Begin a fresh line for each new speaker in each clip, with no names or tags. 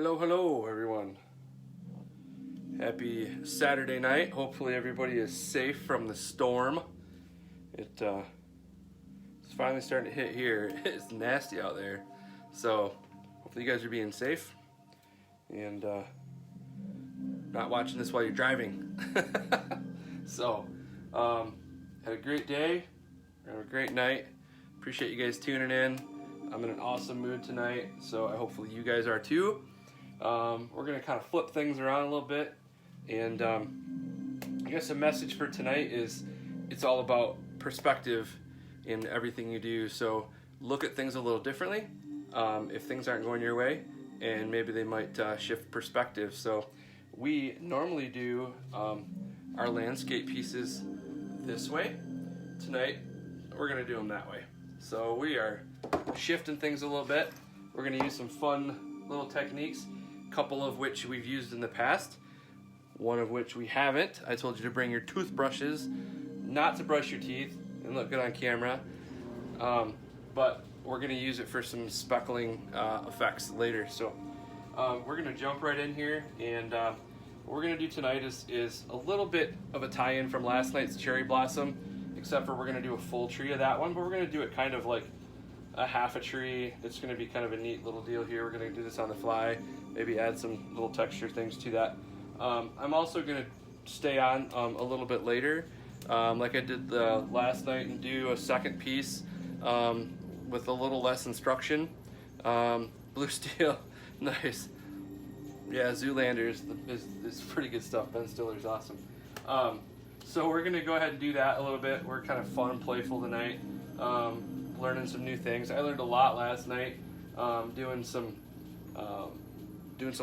Hello everyone. Happy Saturday night. Hopefully everybody is safe from the storm. It's finally starting to hit here. It's nasty out there. So hopefully you guys are being safe and not watching this while you're driving. So had a great day, had a great night. Appreciate you guys tuning in. I'm in an awesome mood tonight, so hopefully you guys are too. We're going to kind of flip things around a little bit, and I guess the message for tonight is it's all about perspective in everything you do. So look at things a little differently if things aren't going your way, and maybe they might shift perspective. So we normally do our landscape pieces this way. Tonight we're going to do them that way. So we are shifting things a little bit. We're going to use some fun little techniques, a couple of which we've used in the past, one of which we haven't. I told you to bring your toothbrushes, not to brush your teeth and look good on camera, but we're going to use it for some speckling effects later. So we're going to jump right in here, and what we're going to do tonight is a little bit of a tie-in from last night's cherry blossom, except for we're going to do a full tree of that one, but we're going to do it kind of like a half a tree. It's going to be kind of a neat little deal here. We're going to do this on the fly, maybe add some little texture things to that. I'm also going to stay on a little bit later, like I did the last night, and do a second piece with a little less instruction. Blue steel, nice. Yeah, Zoolander is pretty good stuff. Ben Stiller's awesome. So we're going to go ahead and do that a little bit. We're kind of fun and playful tonight. Learning some new things. I learned a lot last night doing some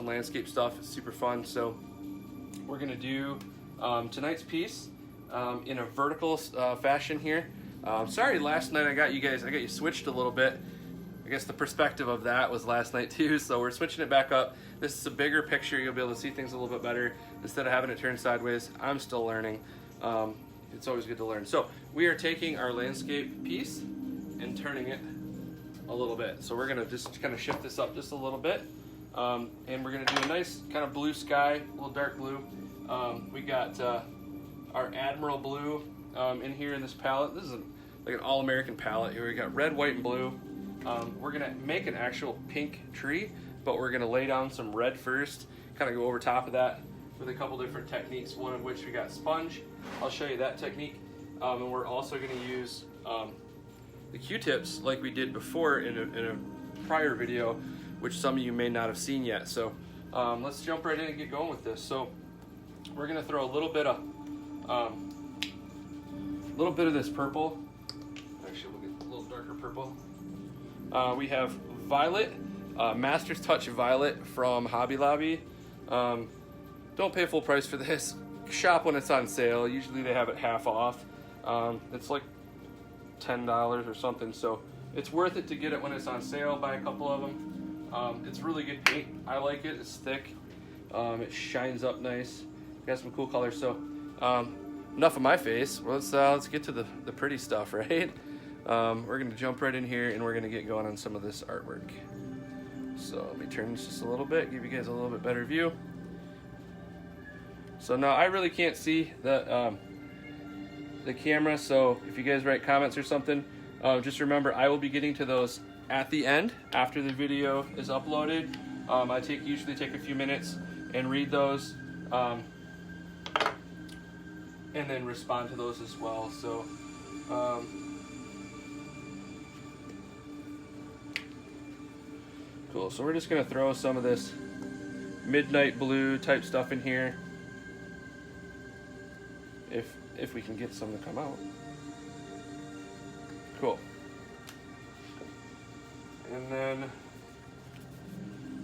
landscape stuff. It's super fun. So we're gonna do tonight's piece in a vertical fashion here. Sorry, last night I got you switched a little bit. I guess the perspective of that was last night too. So we're switching it back up. This is a bigger picture. You'll be able to see things a little bit better instead of having it turn sideways. I'm still learning. It's always good to learn. So we are taking our landscape piece and turning it a little bit. So we're gonna just kind of shift this up just a little bit, and we're gonna do a nice kind of blue sky, a little dark blue. We got our Admiral blue in here in this palette. This is like an all-American palette here. We got red, white, and blue. We're gonna make an actual pink tree, but we're gonna lay down some red first, kind of go over top of that with a couple different techniques, one of which we got sponge. I'll show you that technique. And we're also gonna use the Q-tips like we did before in a prior video, which some of you may not have seen yet. So let's jump right in and get going with this. So we're gonna throw a little bit of this purple. Actually, we'll get a little darker purple. We have violet, Master's Touch Violet from Hobby Lobby. Don't pay full price for this. Shop when it's on sale. Usually they have it half off. It's like $10 or something, so it's worth it to get it when it's on sale. Buy a couple of them. It's really good paint. I like it. It's thick. It shines up nice. Got some cool colors. So enough of my face. Let's get to the pretty stuff, right? We're gonna jump right in here, and we're gonna get going on some of this artwork. So let me turn this just a little bit, give you guys a little bit better view. So now I really can't see the camera, so if you guys write comments or something, just remember I will be getting to those at the end after the video is uploaded. I usually take a few minutes and read those, and then respond to those as well. So cool. So we're just gonna throw some of this midnight blue type stuff in here, if we can get some to come out. Cool. And then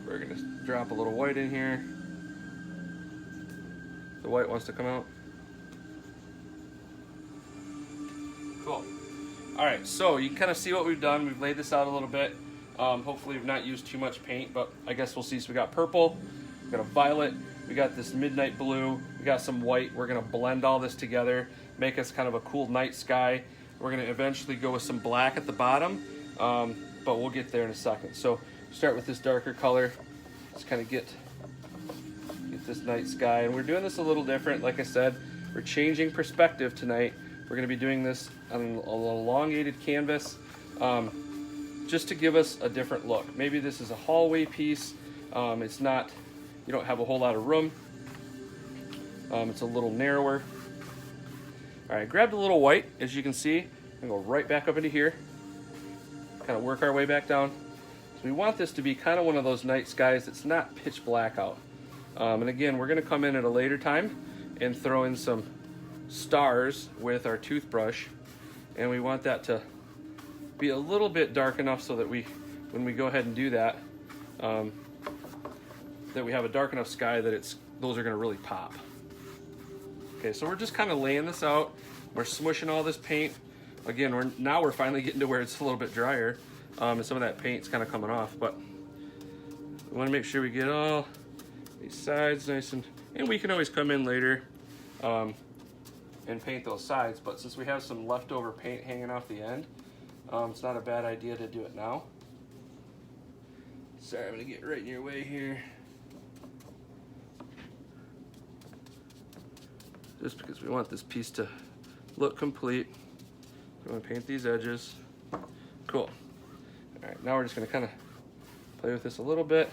we're gonna drop a little white in here. The white wants to come out. Cool. All right, so you can kind of see what we've done. We've laid this out a little bit. Hopefully we've not used too much paint, but I guess we'll see. So we got purple, we got a violet, we got this midnight blue, we got some white. We're gonna blend all this together, make us kind of a cool night sky. We're gonna eventually go with some black at the bottom, but we'll get there in a second. So start with this darker color. Just kind of get this night sky. And we're doing this a little different. Like I said, we're changing perspective tonight. We're going to be doing this on an elongated canvas, just to give us a different look. Maybe this is a hallway piece. It's not, you don't have a whole lot of room. It's a little narrower. All right, grabbed a little white, as you can see, and go right back up into here. Kind of work our way back down. So we want this to be kind of one of those night skies that's not pitch black out. And again, we're going to come in at a later time and throw in some stars with our toothbrush. And we want that to be a little bit dark enough so that when we go ahead and do that, that we have a dark enough sky that those are going to really pop. Okay, so we're just kind of laying this out. We're smushing all this paint. Again, now we're finally getting to where it's a little bit drier, and some of that paint's kind of coming off. But we want to make sure we get all these sides nice, and we can always come in later and paint those sides. But since we have some leftover paint hanging off the end, it's not a bad idea to do it now. Sorry, I'm gonna get right in your way here. Just because we want this piece to look complete. We want to paint these edges. Cool. All right, now we're just going to kind of play with this a little bit.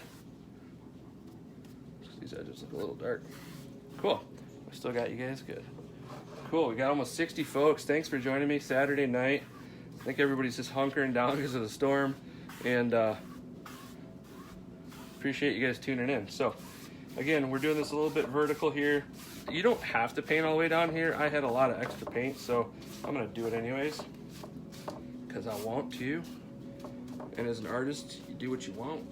These edges look a little dark. Cool. I still got you guys good. Cool, we got almost 60 folks. Thanks for joining me Saturday night. I think everybody's just hunkering down because of the storm, and appreciate you guys tuning in. So again, we're doing this a little bit vertical here. You don't have to paint all the way down here. I had a lot of extra paint, so I'm gonna do it anyways because I want to. And as an artist, you do what you want.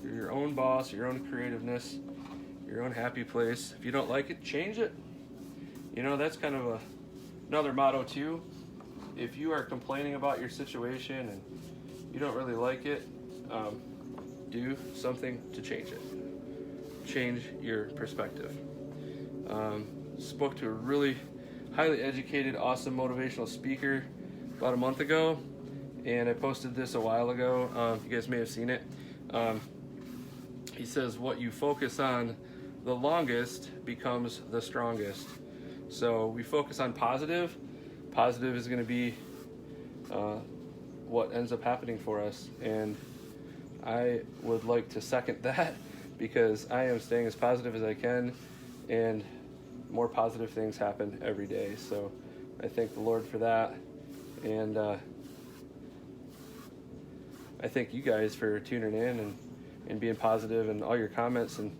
You're your own boss, your own creativeness, your own happy place. If you don't like it, change it. You know, that's kind of another motto too. If you are complaining about your situation and you don't really like it, do something to change it. Change your perspective. Spoke to a really highly educated, awesome motivational speaker about a month ago, and I posted this a while ago. You guys may have seen it. He says, what you focus on the longest becomes the strongest. So we focus on positive. Positive is going to be what ends up happening for us, and I would like to second that, because I am staying as positive as I can, and more positive things happen every day. So I thank the Lord for that, and I thank you guys for tuning in and being positive, and all your comments and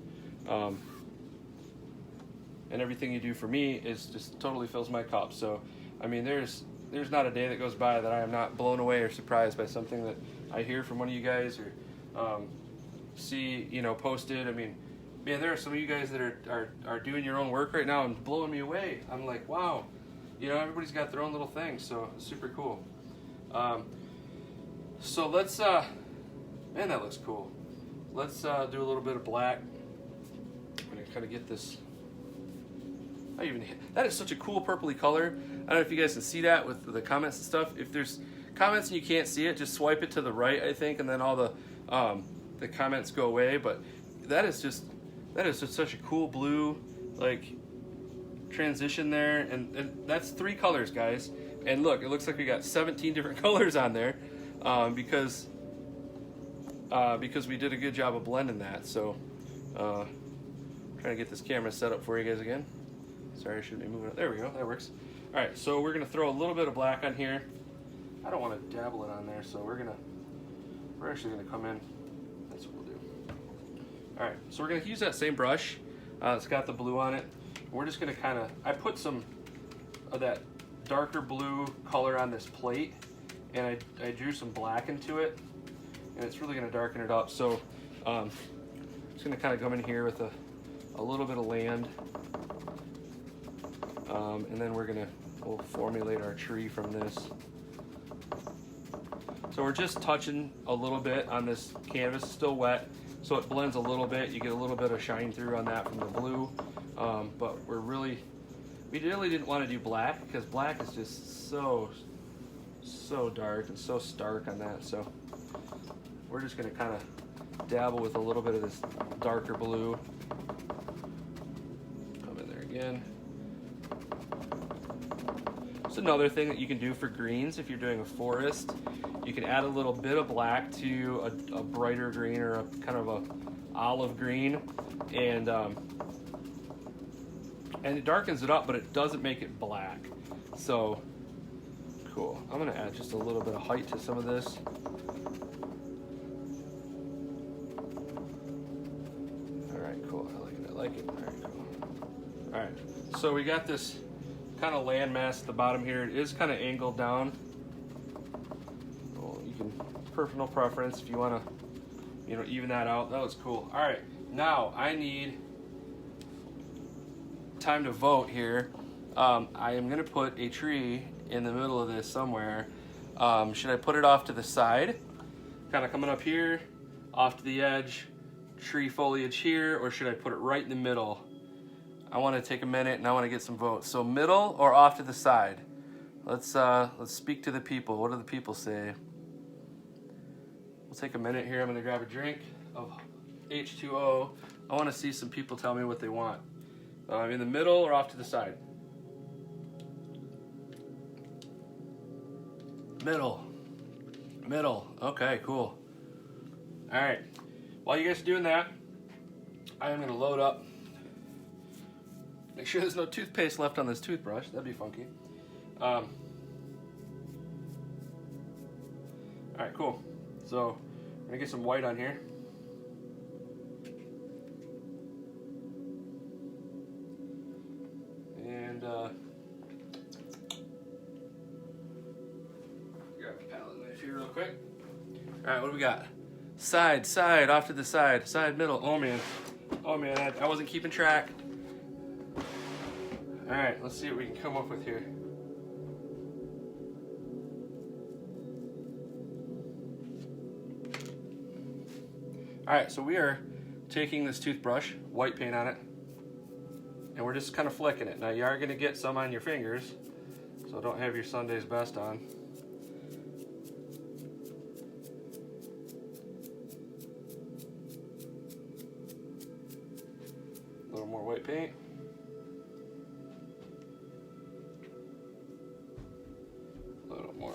everything you do for me is just totally fills my cup. So I mean, there's not a day that goes by that I am not blown away or surprised by something that I hear from one of you guys, or see, you know, posted. I mean, man, there are some of you guys that are doing your own work right now and blowing me away. I'm like, wow, you know, everybody's got their own little thing, so it's super cool. So let's, man, that looks cool. Let's do a little bit of black. I'm gonna kind of get this. That is such a cool purpley color. I don't know if you guys can see that with the comments and stuff. If there's comments and you can't see it, just swipe it to the right, I think, and then all the comments go away. But that is just such a cool blue, like, transition there, and that's 3 colors, guys. And look, it looks like we got 17 different colors on there, because we did a good job of blending that. So trying to get this camera set up for you guys again. Sorry, I shouldn't be moving it. There we go, that works. All right, so we're gonna throw a little bit of black on here. I don't want to dabble it on there, so we're actually gonna come in. That's what we'll do. All right, so we're gonna use that same brush. It's got the blue on it. We're just gonna kind of, I put some of that darker blue color on this plate, and I drew some black into it, and it's really gonna darken it up. So just gonna kind of come in here with a little bit of land, and then we'll formulate our tree from this. So we're just touching a little bit on this canvas. It's still wet, so it blends a little bit. You get a little bit of shine through on that from the blue, but we really didn't want to do black, because black is just so dark and so stark on that. So we're just going to kind of dabble with a little bit of this darker blue. Come in there again. It's another thing that you can do for greens if you're doing a forest. You can add a little bit of black to a brighter green or a kind of a olive green, and it darkens it up, but it doesn't make it black. So cool. I'm gonna add just a little bit of height to some of this. All right, cool. I like it. I like it. All right, cool. All right. So we got this kind of landmass at the bottom here. It is kind of angled down. Well, you can personal preference if you want to, you know, even that out. That was cool. All right. Now I need time to vote here. I am going to put a tree in the middle of this somewhere. Should I put it off to the side, kind of coming up here, off to the edge, tree foliage here, or should I put it right in the middle? I want to take a minute and I want to get some votes. So middle or off to the side? Let's speak to the people. What do the people say? We'll take a minute here. I'm going to grab a drink of H2O. I want to see some people tell me what they want. In the middle or off to the side? Middle. Middle. Okay, cool. All right. While you guys are doing that, I am going to load up. Make sure there's no toothpaste left on this toothbrush. That'd be funky. All right, cool. So I'm going to get some white on here. And grab a palette knife here real quick. All right, what do we got? Side, side, off to the side, side, middle. Oh man, I wasn't keeping track. All right, let's see what we can come up with here. All right, so we are taking this toothbrush, white paint on it, and we're just kind of flicking it. Now you are gonna get some on your fingers, so don't have your Sunday's best on. A little more white paint. A little more.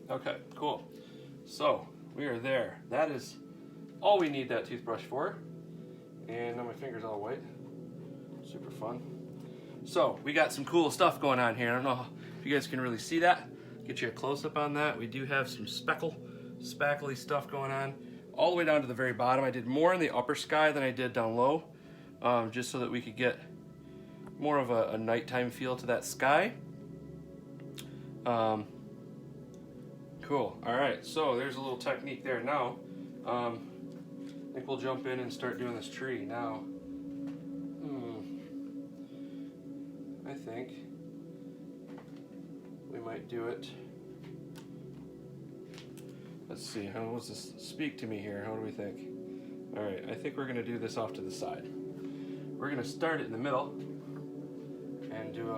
Okay, cool. So we are there. That is all we need that toothbrush for. And now my finger's all white. Super fun. So we got some cool stuff going on here. I don't know if you guys can really see that. Get you a close-up on that. We do have some spackly stuff going on. All the way down to the very bottom. I did more in the upper sky than I did down low. Just so that we could get more of a nighttime feel to that sky. Cool. All right, so there's a little technique there. Now, I think we'll jump in and start doing this tree. Now, I think we might do it. Let's see, how does this speak to me here? How do we think? All right, I think we're gonna do this off to the side. We're gonna start it in the middle and do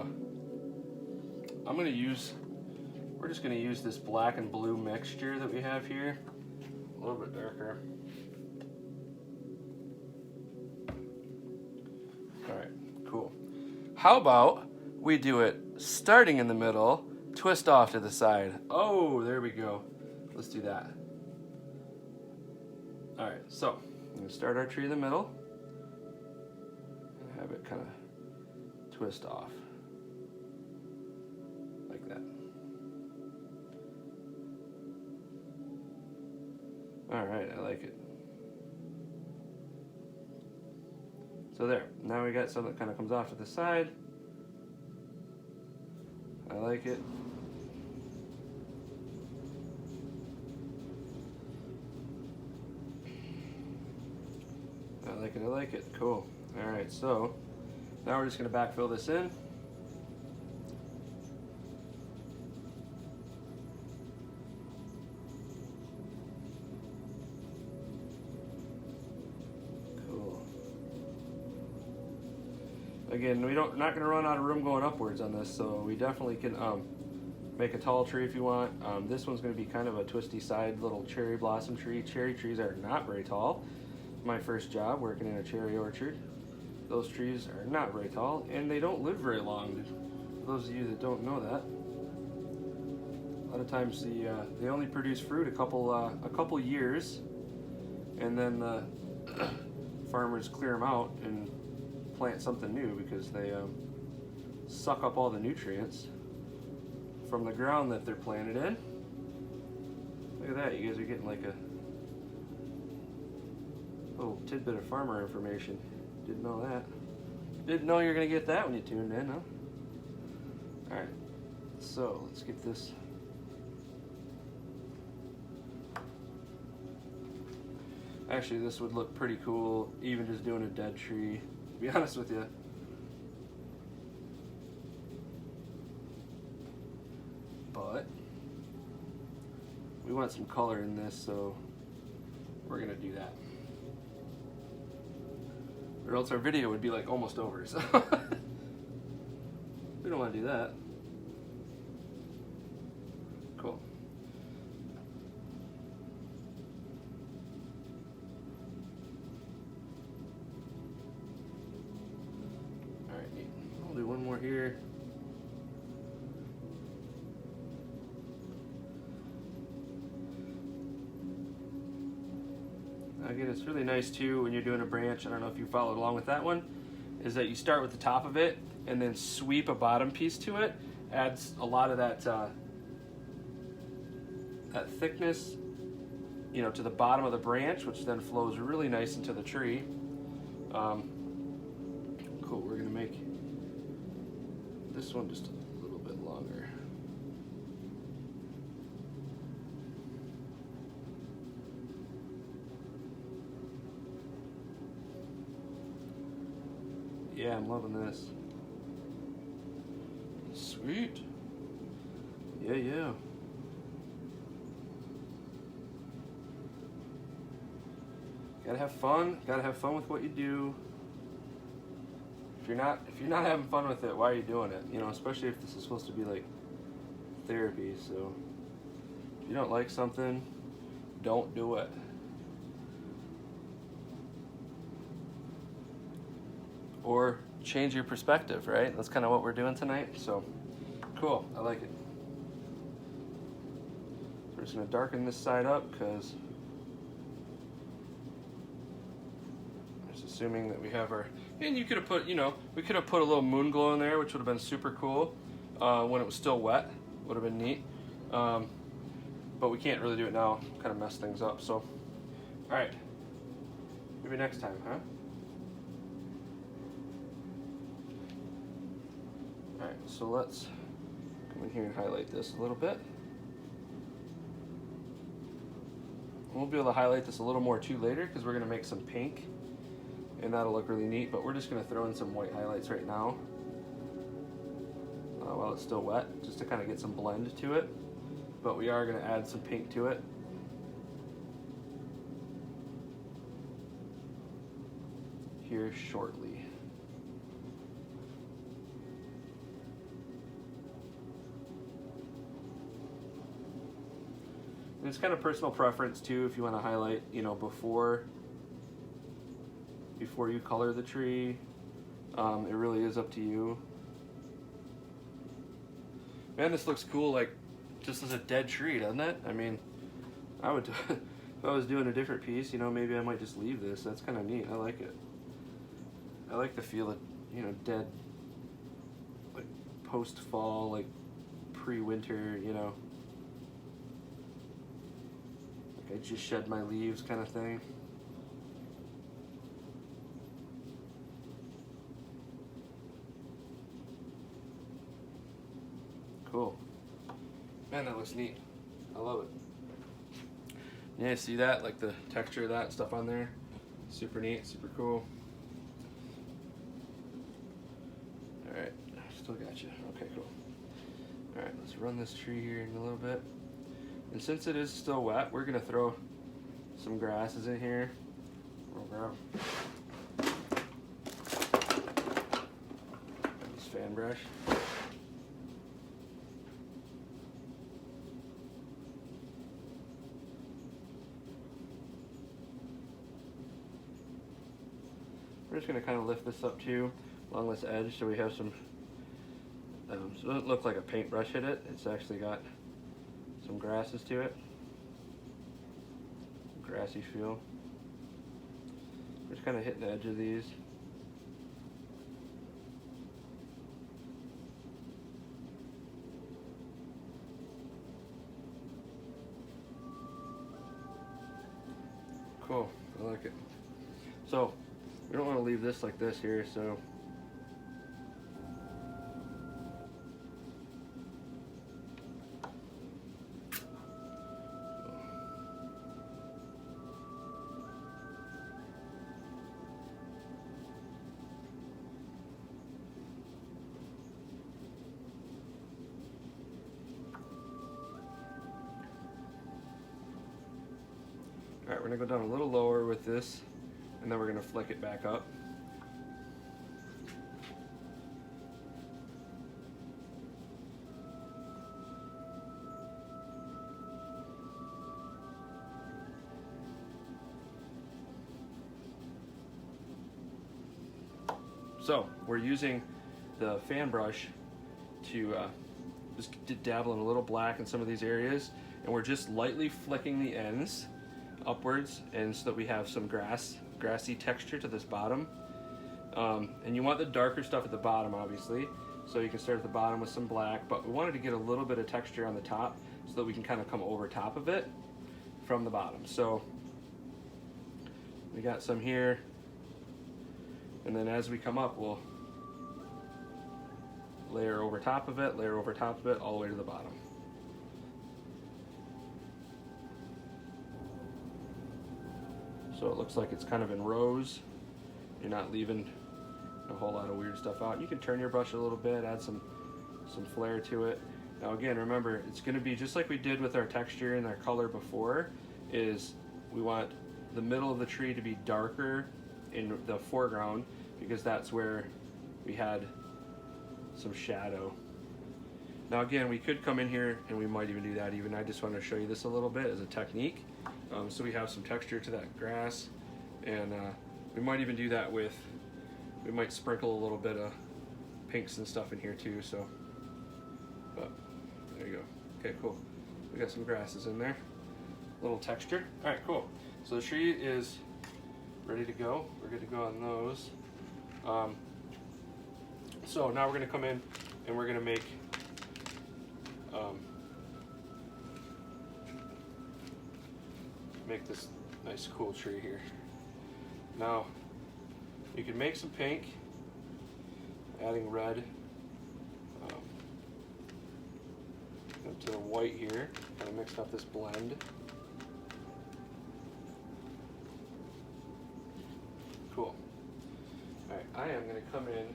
we're just going to use this black and blue mixture that we have here, a little bit darker. All right, cool. How about we do it starting in the middle, twist off to the side. Oh, there we go. Let's do that. All right, so I'm going to start our tree in the middle and have it kind of twist off like that. All right, I like it. So there, now we got something that kind of comes off to the side. I like it. I like it, I like it, cool. All right, so now we're just gonna backfill this in. again, not going to run out of room going upwards on this, so we definitely can make a tall tree if you want. This one's going to be kind of a twisty side little cherry blossom tree. Cherry trees are not very tall. My first job working in a cherry orchard. Those trees are not very tall, and they don't live very long. For those of you that don't know that, a lot of times they only produce fruit a couple years, and then the farmers clear them out and plant something new because they suck up all the nutrients from the ground that they're planted in. Look at that, you guys are getting like a little tidbit of farmer information. Didn't know that. Didn't know you were gonna get that when you tuned in, huh? Alright, so let's get this. Actually, this would look pretty cool, even just doing a dead tree, to be honest with you. But we want some color in this, so we're gonna do that. Or else our video would be like almost over, so we don't want to do that. Cool. Alright, neat. I'll do one more here. Again, it's really nice too when you're doing a branch. I don't know if you followed along with that one, is that you start with the top of it and then sweep a bottom piece to it. Adds a lot of that that thickness, you know, to the bottom of the branch, which then flows really nice into the tree. Cool. We're gonna make this one just a little bit longer. Yeah, I'm loving this. Sweet. Yeah, yeah. Gotta have fun. Gotta have fun with what you do. If you're not having fun with it, why are you doing it? You know, especially if this is supposed to be like therapy. So if you don't like something, don't do it. Or change your perspective, right? That's kind of what we're doing tonight. So, cool. I like it. So we're just going to darken this side up because I'm just assuming that we have our... And you could have put, you know, we could have put a little moon glow in there, which would have been super cool when it was still wet. Would have been neat. But we can't really do it now. Kind of mess things up. So, all right. Maybe next time, huh? Alright, so let's come in here and highlight this a little bit. We'll be able to highlight this a little more too later because we're going to make some pink and that'll look really neat, but we're just going to throw in some white highlights right now while it's still wet, just to kind of get some blend to it, but we are going to add some pink to it. Here shortly. And it's kind of personal preference too, if you want to highlight, you know, before you color the tree. It really is up to you. Man, this looks cool, like just as a dead tree, doesn't it? I mean, I would, if I was doing a different piece, you know, maybe I might just leave this. That's kind of neat. I like it. I like the feel of, you know, dead, like post-fall, like pre-winter, you know. I just shed my leaves kind of thing. Cool. Man, that looks neat. I love it. Yeah, see that? Like the texture of that stuff on there. Super neat, super cool. Alright, still got you. Okay, cool. Alright, let's run this tree here in a little bit. And since it is still wet, we're gonna throw some grasses in here. We'll grab paintbrush. We're just going to kind of lift this up too along this edge so we have some, so it doesn't look like a paintbrush hit it. It's actually got some grasses to it. Grassy feel. We're just kind of hitting the edge of these. Cool, I like it. So we don't want to leave this like this here, so all right, we're going to go down a little lower with this, and then we're going to flick it back up. So we're using the fan brush to just dabble in a little black in some of these areas, and we're just lightly flicking the ends upwards, and so that we have some grassy texture to this bottom. And you want the darker stuff at the bottom, obviously, so you can start at the bottom with some black, but we wanted to get a little bit of texture on the top so that we can kind of come over top of it from the bottom. So we got some here, and then as we come up, we'll layer over top of it, layer over top of it, all the way to the bottom. So it looks like it's kind of in rows. You're not leaving a whole lot of weird stuff out. You can turn your brush a little bit, add some flair to it. Now again, remember, it's gonna be just like we did with our texture and our color before, is we want the middle of the tree to be darker in the foreground, because that's where we had some shadow. Now again, we could come in here and we might even do that even. I just wanted to show you this a little bit as a technique. So we have some texture to that grass, and we might even do that with, we might sprinkle a little bit of pinks and stuff in here too, so, but there you go. Okay, cool. We got some grasses in there, a little texture. All right, cool. So the tree is ready to go. We're good to go on those. So now we're gonna come in and we're gonna make this nice cool tree here. Now you can make some pink, adding red to the white here, kind of mixed up this blend. Cool. Alright, I am going to come in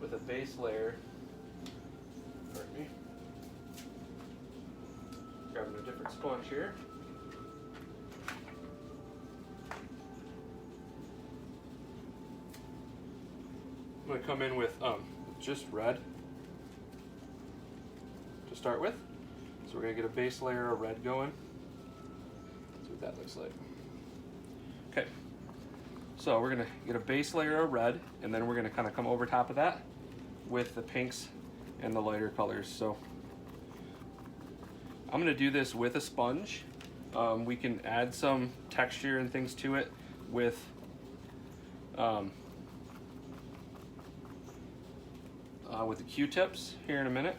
with a base layer. Pardon me. Grabbing a different sponge here. I'm going to come in with just red to start with. So we're going to get a base layer of red going. See what that looks like. Okay. So we're going to get a base layer of red, and then we're going to kind of come over top of that with the pinks and the lighter colors. So I'm going to do this with a sponge. We can add some texture and things to it with the Q-tips here in a minute.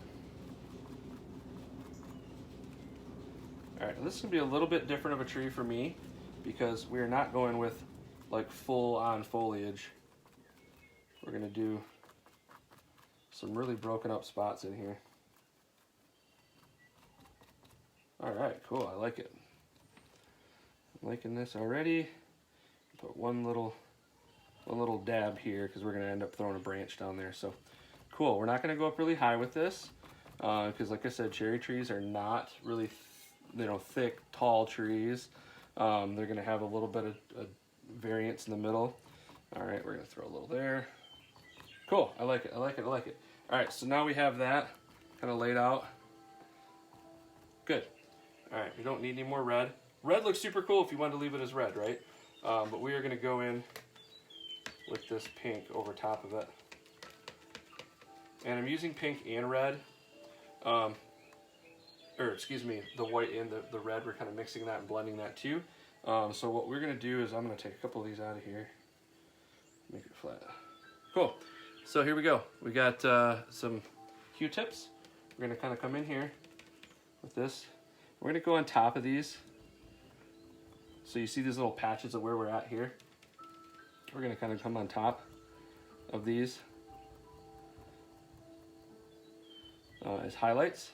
All right, this is gonna be a little bit different of a tree for me because we're not going with like full on foliage. We're gonna do some really broken up spots in here. All right, cool, I like it. I'm liking this already. Put one little dab here because we're gonna end up throwing a branch down there. So cool, we're not gonna go up really high with this because like I said, cherry trees are not really thick, tall trees. They're gonna have a little bit of variance in the middle. All right, we're gonna throw a little there. Cool. I like it. I like it. I like it. All right. So now we have that kind of laid out. Good. All right. We don't need any more red. Red looks super cool if you wanted to leave it as red, right? But we are going to go in with this pink over top of it. And I'm using pink and red. Or excuse me, the white and the red. We're kind of mixing that and blending that too. So what we're going to do is I'm going to take a couple of these out of here. Make it flat. Cool. So here we go. We got some Q-tips. We're going to kind of come in here with this. We're going to go on top of these. So you see these little patches of where we're at here. We're going to kind of come on top of these as highlights.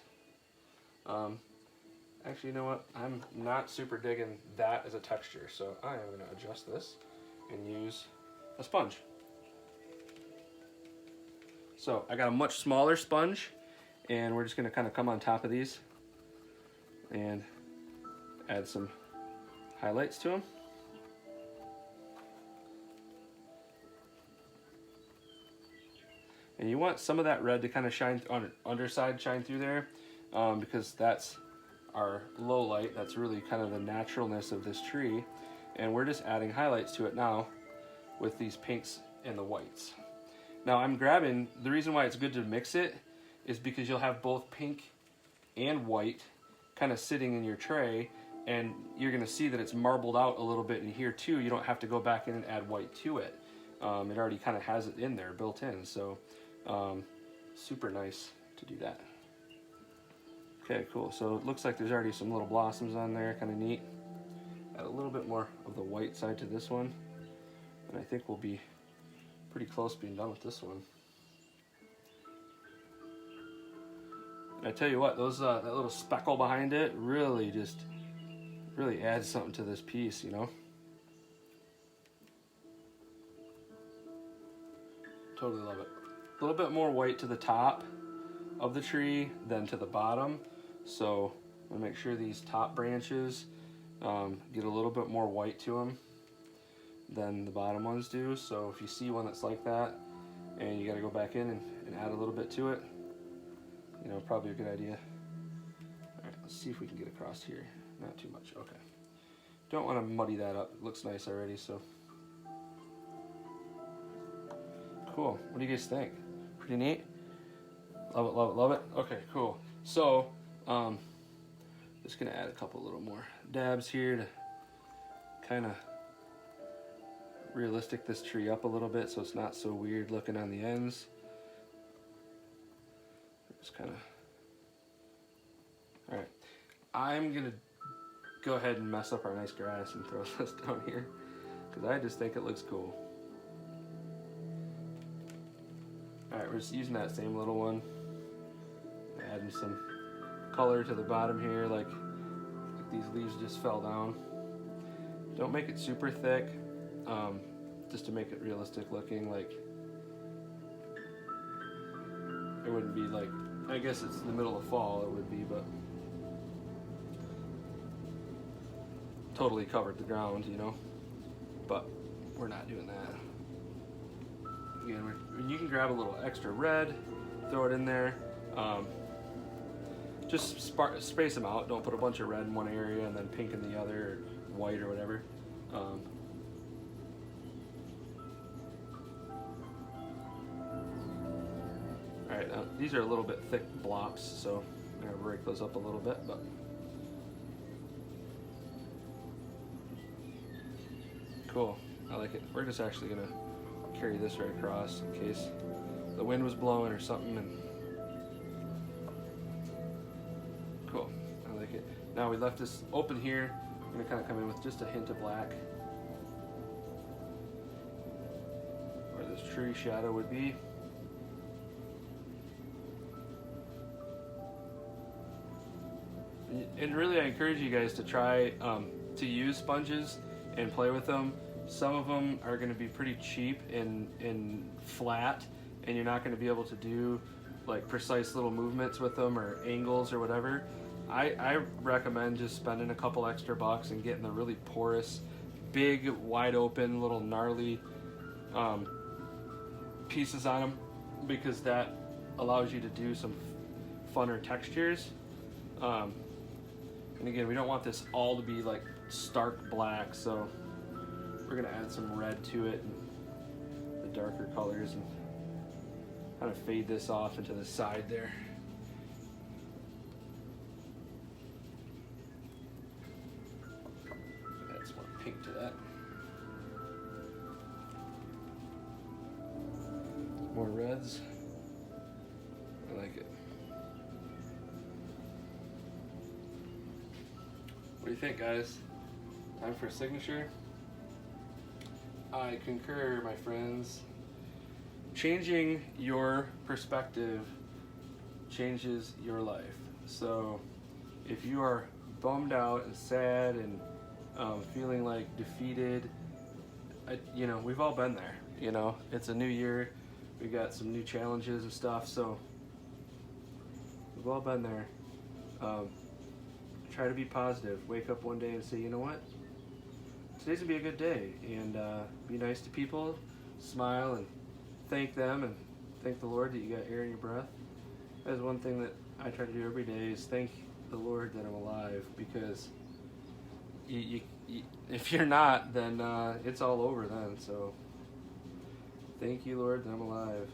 Actually, you know what? I'm not super digging that as a texture, so I am going to adjust this and use a sponge. So I got a much smaller sponge, and we're just going to kind of come on top of these and add some highlights to them. And you want some of that red to kind of shine on underside, shine through there, because that's our low light. That's really kind of the naturalness of this tree. And we're just adding highlights to it now with these pinks and the whites. Now I'm grabbing, the reason why it's good to mix it is because you'll have both pink and white kind of sitting in your tray, and you're gonna see that it's marbled out a little bit in here too. You don't have to go back in and add white to it. It already kind of has it in there, built in, so super nice to do that. Okay, cool, so it looks like there's already some little blossoms on there, kind of neat. Add a little bit more of the white side to this one, and I think we'll be pretty close being done with this one. And I tell you what, those that little speckle behind it really adds something to this piece, you know. Totally love it. A little bit more white to the top of the tree than to the bottom, so I'm gonna make sure these top branches get a little bit more white to them than the bottom ones do. So if you see one that's like that and you got to go back in and add a little bit to it, you know, probably a good idea. All right, let's see if we can get across here. Not too much. Okay. Don't want to muddy that up. It looks nice already, so. Cool. What do you guys think? Pretty neat? Love it, love it, love it. Okay, cool. So, just gonna add a couple little more dabs here to kind of realistic this tree up a little bit so it's not so weird looking on the ends. Just kind of. All right, I'm gonna go ahead and mess up our nice grass and throw this down here because I just think it looks cool. All right, we're just using that same little one, adding some color to the bottom here, like these leaves just fell down. Don't make it super thick, just to make it realistic looking. Like it wouldn't be like, I guess it's in the middle of fall, it would be, but totally covered the ground, you know. But we're not doing that. Again, you can grab a little extra red, throw it in there. Just space them out. Don't put a bunch of red in one area and then pink in the other, or white or whatever. Alright, now these are a little bit thick blobs, so I'm going to break those up a little bit. But cool, I like it. We're just actually going to carry this right across in case the wind was blowing or something. And cool, I like it. Now we left this open here. I'm going to kind of come in with just a hint of black where this tree shadow would be. And really, I encourage you guys to try to use sponges and play with them. Some of them are going to be pretty cheap and flat, and you're not going to be able to do like precise little movements with them or angles or whatever. I recommend just spending a couple extra bucks and getting the really porous, big, wide open, little gnarly pieces on them. because that allows you to do some funner textures. And again, we don't want this all to be like stark black, so we're gonna add some red to it and the darker colors and kind of fade this off into the side there. Add some more pink to that. More reds. I like it. What do you think, guys? Time for a signature? I concur, my friends. Changing your perspective changes your life. So if you are bummed out and sad and feeling like defeated, you know, we've all been there. You know, it's a new year. We got some new challenges and stuff. So we've all been there. Try to be positive. Wake up one day and say, you know what? Today's gonna be a good day, and be nice to people, smile and thank them, and thank the Lord that you got air in your breath. That is one thing that I try to do every day, is thank the Lord that I'm alive, because if you're not, then it's all over then. So thank you, Lord, that I'm alive.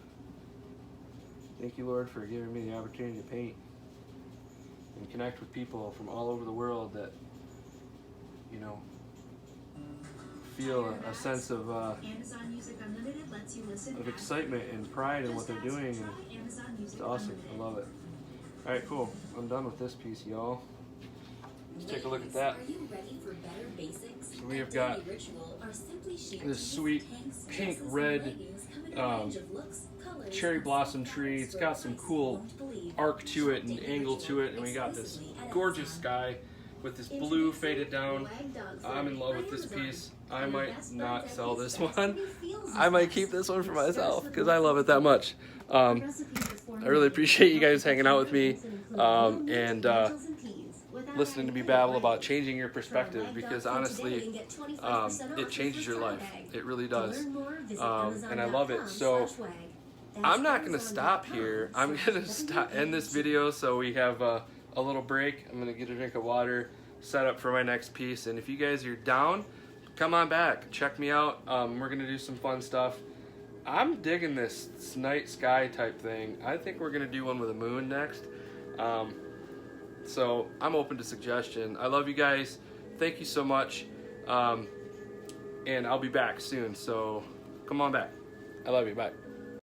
Thank you, Lord, for giving me the opportunity to paint and connect with people from all over the world that, you know, feel a sense of excitement and pride in what they're doing, and it's awesome. I love it. All right, cool. I'm done with this piece, y'all. Let's take a look at that. So we have got this sweet pink red cherry blossom tree. It's got some cool arc to it and angle to it, and we got this gorgeous sky with this blue faded down. I'm in love with this piece. I might not sell this one. I might keep this one for myself because I love it that much. I really appreciate you guys hanging out with me and listening to me babble about changing your perspective, because honestly, it changes your life. It really does. And I love it. So I'm not going to stop here. I'm going to end this video so we have a little break. I'm going to get a drink of water, set up for my next piece. And if you guys are down, come on back. Check me out. We're going to do some fun stuff. I'm digging this night sky type thing. I think we're going to do one with a moon next. So I'm open to suggestion. I love you guys. Thank you so much. And I'll be back soon. So come on back. I love you. Bye.